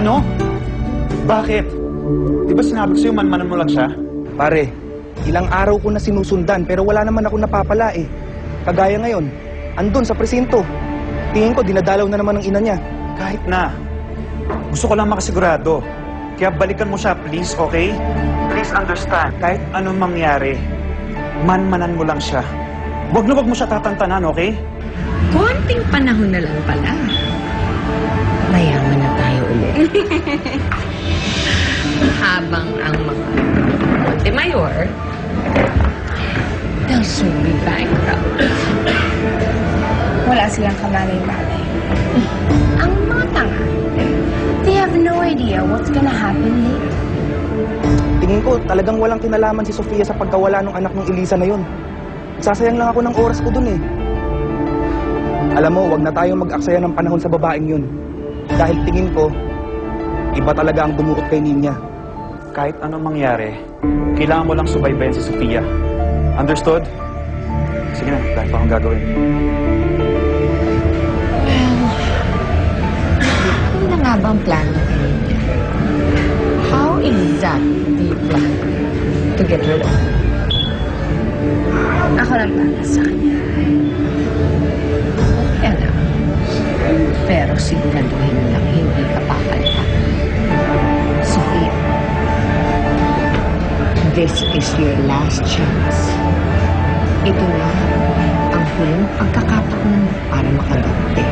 Ano? Bakit? Di ba sinabi ko sa'yo, manmanan mo lang siya? Pare, ilang araw ko na sinusundan pero wala naman ako napapala eh. Kagaya ngayon, andun sa presinto. Tingin ko dinadalaw na naman ng ina niya. Kahit na. Gusto ko lang makasigurado. Kaya balikan mo siya, please, okay? Please understand. Kahit anong mangyari, manmanan mo lang siya. Huwag na huwag mo siya tatantanan, okay? Konting panahon na lang pala. Mayaman na tayo ulit. Habang ang mga Montemayor, they'll soon be bankrupt. Wala silang kamalay-malay. Ang mga tanga, they have no idea what's gonna happen later. Tingin ko talagang walang kinalaman si Sofia sa pagkawala ng anak ng Elisa na yun. Sasayang lang ako ng oras ko dun eh. Alam mo, wag na tayong mag-aksaya ng panahon sa babaeng yun. Dahil tingin ko, iba talaga ang dumukot kay Nina. Kahit anong mangyari, kailangan mo lang subaybayan si Sofia. Understood? Sige na, dahil pa akong gagawin. Ano na nga bang plano kayo niya? How exactly do you plan to get rid of her? Ako lang para sa kanya. Yan lang. Pero siguraduhin mo lang hindi ka papalpak. Sophia, this is your last chance. Ito na ang huling pagkakataon para makaganti.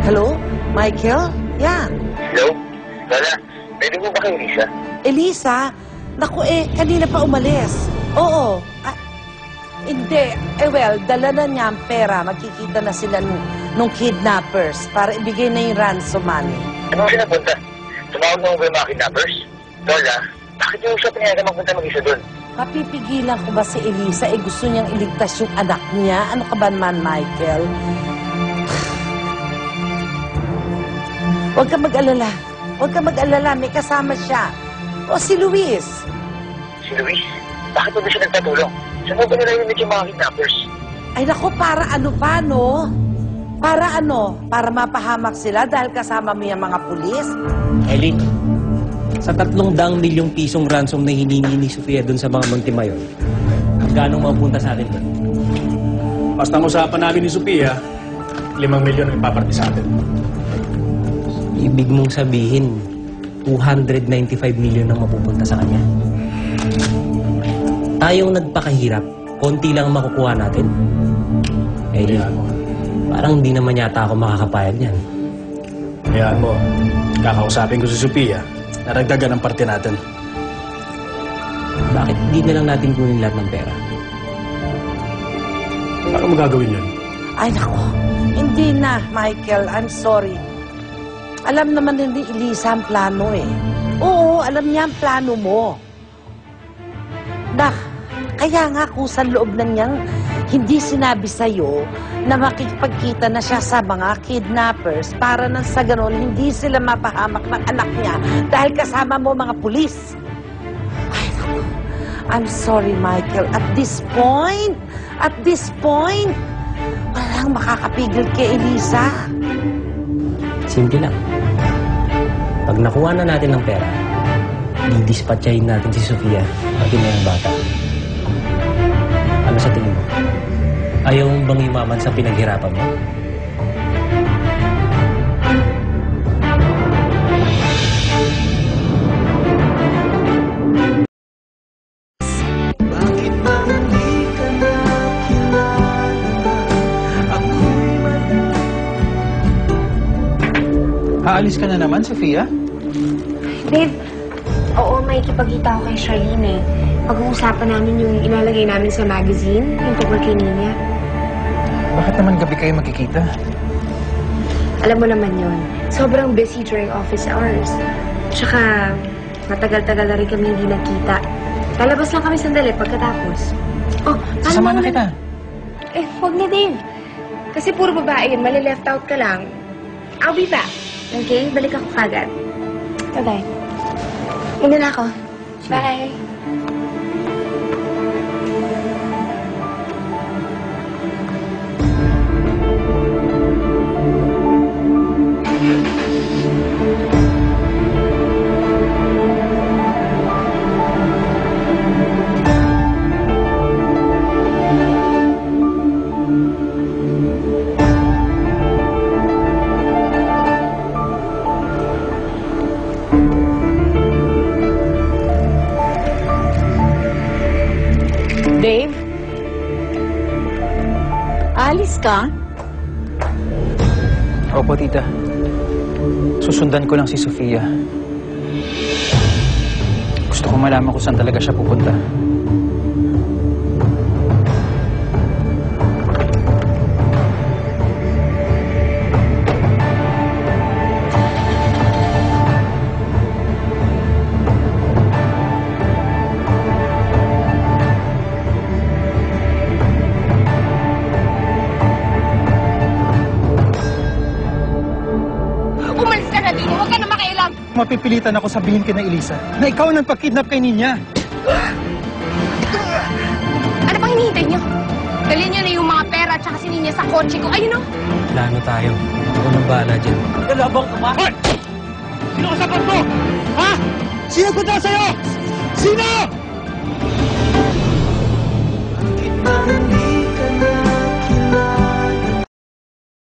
Hello? Michael? Yeah. Hello? Lola, pwede mo ba kay Elisa? Elisa? Naku kanina pa umalis. Oo. Hindi. Well, dala na niya ang pera. Magkikita na sila nung kidnappers para ibigay na yung ransom money. Ano siya napunta? Tumawag na mo ba yung mga kidnappers? Lola, bakit yung siya pinayagan magpunta mag-isa doon? Mapipigilan ko ba si Elisa? Gusto niyang iligtas yung anak niya? Ano ka ba naman, Michael? Huwag ka mag-alala. Huwag ka mag-alala. May kasama siya. O si Luis. Si Luis? Bakit mo ba siya nagtatulong? Saan mo ba nila yung mga kidnappers? Ay naku, para ano pa, no? Para ano? Para mapahamak sila dahil kasama mo yung mga pulis? Ellie, sa 300 milyong pisong ransom na hiningi ni Sofia dun sa mga Montemayor, magkano mapunta sa atin doon? Basta ang usapan namin ni Sofia, 5 milyon ang ipaparti sa atin. Ibig mong sabihin, 295 milyon ang mapupunta sa kanya. Tayong nagpakahirap, konti lang ang makukuha natin. Ellie, parang hindi naman yata ako makakapayag niyan. Hayaan mo, kakausapin ko si Sofia, naragdagan ang parte natin. Bakit hindi na lang natin kunin lahat ng pera? Paano mo gagawin yun? Ay naku, hindi na, Michael. I'm sorry. Alam naman ni Elisa ang plano eh. Oo, alam niya ang plano mo. Kaya nga kusang loob na niyang hindi sinabi sa'yo na makikipagkita na siya sa mga kidnappers para nang sa ganon hindi sila mapahamak ng anak niya dahil kasama mo mga pulis. Ay, naku. I'm sorry, Michael. At this point, walang makakapigil kay Elisa. Simple lang. Pag nakuha na natin ng pera, didispatchahin natin si Sofia at yung bata. Ano sa tingin mo? Ayaw mong bang yumaman sa pinaghirapan mo? Bakit ba hindi ka na kilala? Ako'y Aalis ka na naman, Sofia? Dave, oo, may kipagkita ako kay Charlene eh. Pag-uusapan namin yung ilalagay namin sa magazine, yung tungkol kay Nina. Bakit naman gabi kayo magkikita? Alam mo naman yun, sobrang busy during office hours. Tsaka, matagal-tagal na rin kami hindi nagkita. Lalabas lang kami sandali pagkatapos. Oh, Sasama na kita. Huwag na, Dave. Kasi puro babae yun, mali-left out ka lang. I'll be back. Okay? Balik ako kagad. Bye-bye. Una na ako. Bye. Aalis ka? Opo, tita. Susundan ko lang si Sofia. Gusto ko malaman kung saan talaga siya pupunta. Umalis ka na dito. Huwag ka na makialam. Mapipilitan ako sabihin kay na Elisa na ikaw ang nagpa-kidnap kay Ninya. Ano pang hinihintay niyo? Dalhin niyo na yung mga pera at saka sinin niya sa kotse ko. Ayun o. Plano tayo. Ako nang bahala dyan. Galabang ka ba? Hoy! Sino kasapat mo? Ha? Sino punta sa'yo? Sino?